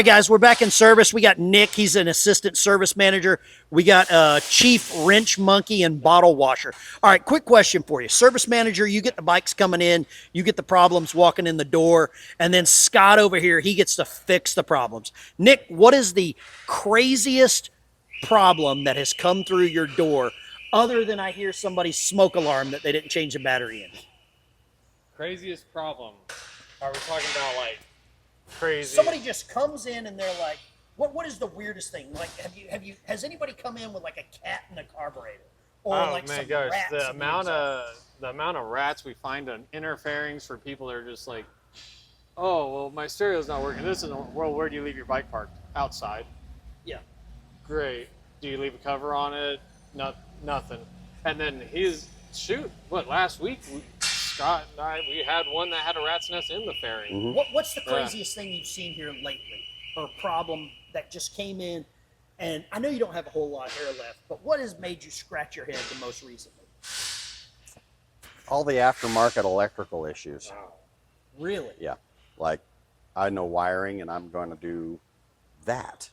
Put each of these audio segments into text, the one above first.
Hey guys, we're back in service. We got Nick. He's an assistant service manager. We got chief wrench monkey and bottle washer. All right, quick question for you. Service manager, you get the bikes coming in, you get the problems walking in the door, and then Scott over here, he gets to fix the problems. Nick, what is the craziest problem that has come through your door other than I hear somebody's smoke alarm that they didn't change the battery in? Craziest problem? Are we talking about like crazy? Somebody just comes in and they're like, what is the weirdest thing? Like, has anybody come in with like a cat in a carburetor? Or Oh like man, some gosh, rats the in amount inside? of rats we find on interferings for people that are just like, oh well, my stereo's not working. This isn't. Well, where do you leave your bike parked? Outside. Yeah. Great. Do you leave a cover on it? Nothing. And then last week Scott and we had one that had a rat's nest in the fairing. Mm-hmm. What's the craziest thing you've seen here lately, or problem that just came in? And I know you don't have a whole lot of hair left, but what has made you scratch your head the most recently? All the aftermarket electrical issues. Wow. Really? Yeah. Like, I know wiring and I'm going to do that.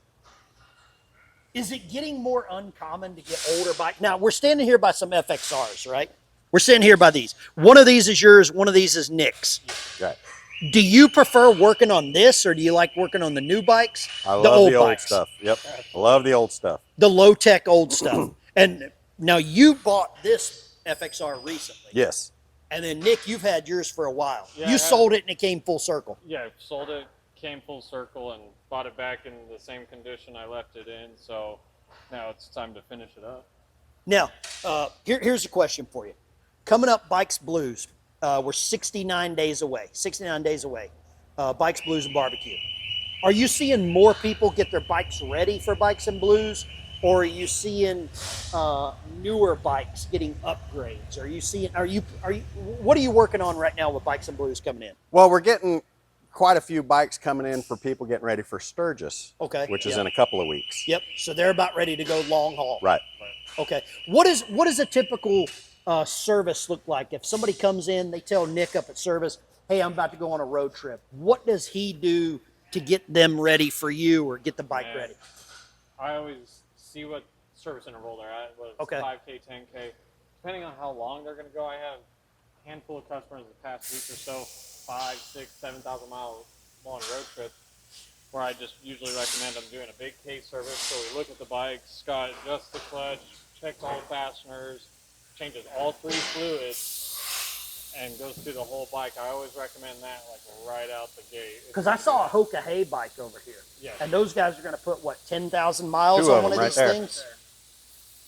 Is it getting more uncommon to get older bikes? Now, we're standing here by some FXRs, right? We're standing here by these. One of these is yours, one of these is Nick's. Right. Do you prefer working on this, or do you like working on the new bikes? I love the old bikes? stuff. Yep. I love the old stuff. The low-tech old stuff. And now you bought this FXR recently. Yes. And then, Nick, you've had yours for a while. Yeah, You sold it and it came full circle. Yeah, I sold it, came full circle, and bought it back in the same condition I left it in. So now it's time to finish it up. Now, here's a question for you. Coming up, Bikes Blues. We're 69 days away. 69 days away. Bikes, Blues, and Barbecue. Are you seeing more people get their bikes ready for Bikes and Blues? Or are you seeing newer bikes getting upgrades? What are you working on right now with Bikes and Blues coming in? Well, we're getting quite a few bikes coming in for people getting ready for Sturgis. Okay. Which is in a couple of weeks. Yep. So they're about ready to go long haul. Right. Okay. What is a typical service look like? If somebody comes in, they tell Nick up at service, hey, I'm about to go on a road trip. What does he do to get them ready for you or get the bike ready? I always see what service interval they're at, whether it's Okay. 5K, 10K. Depending on how long they're going to go, I have a handful of customers the past week or so, 5, 6, 7,000 mile long road trip, where I just usually recommend them doing a big case service. So we look at the bike, Scott adjusts the clutch, checks all the fasteners, changes all 3 fluids, and goes through the whole bike. I always recommend that like right out the gate. Because I saw a Hoka Hay bike over here. Yeah. And those guys are going to put, 10,000 miles Two on of one of them these right there. things?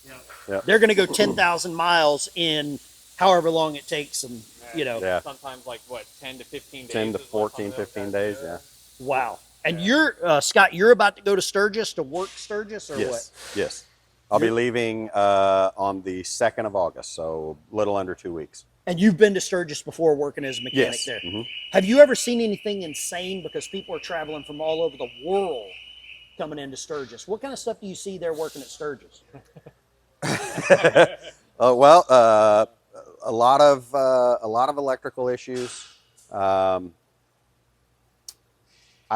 Yeah. Yep. They're going to go 10,000 miles in however long it takes them, Yeah. Sometimes like 10 to 15 days. 10 to is what 14, some of those 15 guys days, do. yeah. Wow. And you're, Scott, you're about to go to Sturgis to work Sturgis or Yes. what? Yes. I'll be leaving on the 2nd of August, so a little under 2 weeks. And you've been to Sturgis before working as a mechanic Yes. there. Mhm. Have you ever seen anything insane? Because people are traveling from all over the world coming into Sturgis. What kind of stuff do you see there working at Sturgis? Well, a lot of electrical issues. I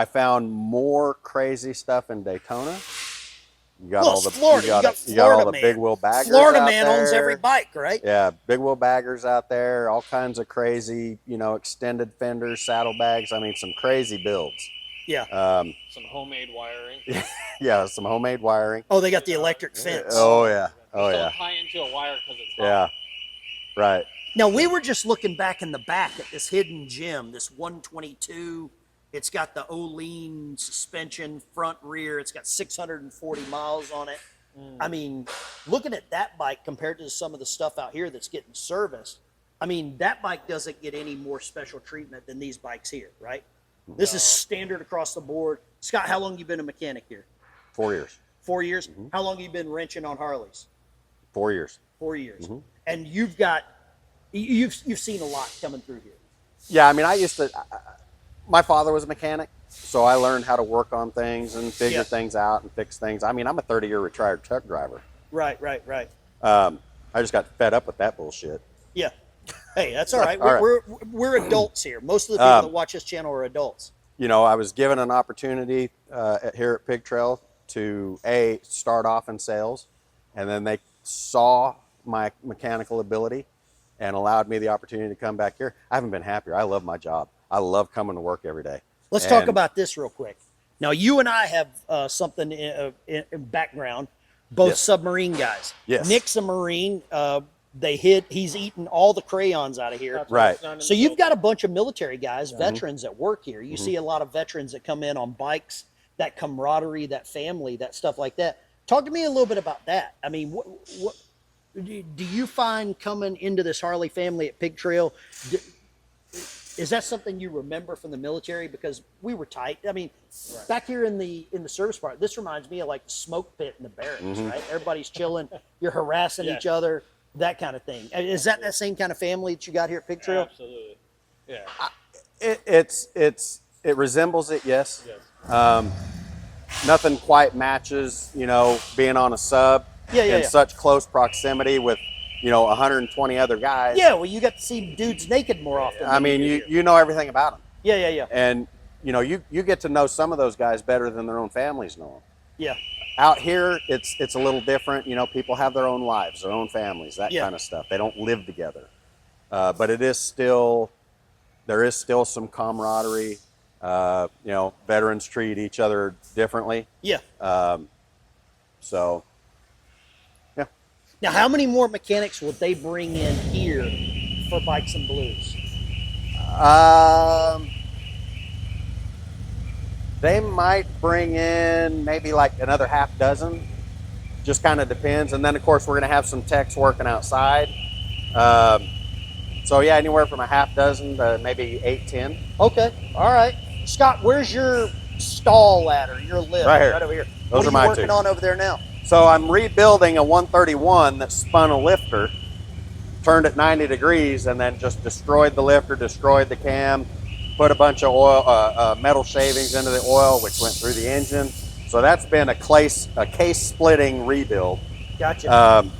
found more crazy stuff in Daytona. You got Well, all it's the Florida. you got all Florida the man. big wheel baggers. Florida out man owns there. every bike, right? Yeah, big wheel baggers out there. All kinds of crazy, extended fenders, saddlebags. I mean, some crazy builds. Yeah. Some homemade wiring. Yeah, some homemade wiring. Oh, they got the electric fence. Oh yeah. Oh Don't yeah. tie into a wire because it's hot. Yeah. Right. Now, we were just looking back in the back at this hidden gem, this 122. It's got the Olean suspension, front, rear. It's got 640 miles on it. I mean, looking at that bike compared to some of the stuff out here that's getting serviced, I mean, that bike doesn't get any more special treatment than these bikes here, right? This is standard across the board. Scott, how long you been a mechanic here? 4 years. 4 years? How long you been wrenching on Harleys? 4 years. 4 years. And you've seen a lot coming through here. Yeah, I mean, my father was a mechanic, so I learned how to work on things and figure things out and fix things. I mean, I'm a 30-year retired truck driver. Right. I just got fed up with that bullshit. Yeah. Hey, that's all right. All right. We're adults here. Most of the people that watch this channel are adults. you know, I was given an opportunity here at Pig Trail to start off in sales, and then they saw my mechanical ability and allowed me the opportunity to come back here. I haven't been happier. I love my job. I love coming to work every day. Let's talk about this real quick. Now, you and I have something in background, both Yes. submarine guys. Yes. Nick's a Marine. He's eaten all the crayons out of here. That's what Right. it's done in So the you've building. got a bunch of military guys, veterans that work here. You see a lot of veterans that come in on bikes, that camaraderie, that family, that stuff like that. Talk to me a little bit about that. I mean, what do you find coming into this Harley family at Pig Trail? Is that something you remember from the military? Because we were tight. I mean, back here in the service part, this reminds me of like the smoke pit in the barracks, right? Everybody's chilling, you're harassing Yeah. each other, that kind of thing. Is that same kind of family that you got here at Pig Trail? Absolutely. Yeah. It resembles it, yes. Yes. Nothing quite matches, you know, being on a sub in such close proximity with, you know, 120 other guys. Yeah, well, you got to see dudes naked more often. I mean, you know everything about them. Yeah. And, you know, you get to know some of those guys better than their own families know them. Yeah. Out here, it's a little different. You know, people have their own lives, their own families, that Yeah. kind of stuff. They don't live together. But there is still some camaraderie. You know, veterans treat each other differently. Yeah. So, yeah. Now, how many more mechanics would they bring in here for Bikes and Blues? They might bring in maybe like another half dozen. Just kind of depends. And then, of course, we're going to have some techs working outside. So, yeah, anywhere from a half dozen to maybe 8, 10. Okay. All right. Scott, where's your stall ladder, your lift? Right here. Right over here. Those what are my you working two. on over there now? So I'm rebuilding a 131 that spun a lifter, turned it 90 degrees, and then just destroyed the lifter, destroyed the cam, put a bunch of oil, metal shavings into the oil, which went through the engine. So that's been a case splitting rebuild. Gotcha.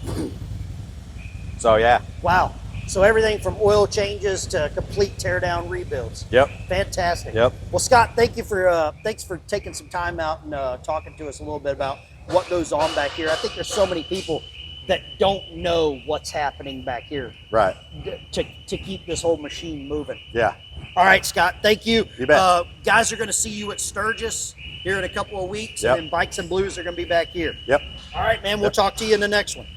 So yeah. Wow. So everything from oil changes to complete teardown rebuilds. Yep. Fantastic. Yep. Well, Scott, thanks for taking some time out and talking to us a little bit about what goes on back here. I think there's so many people that don't know what's happening back here Right. to keep this whole machine moving. Yeah. All right, Scott, thank you. You bet. Guys are going to see you at Sturgis here in a couple of weeks, Yep. and then Bikes and Blues are going to be back here. Yep. All right, man, we'll talk to you in the next one.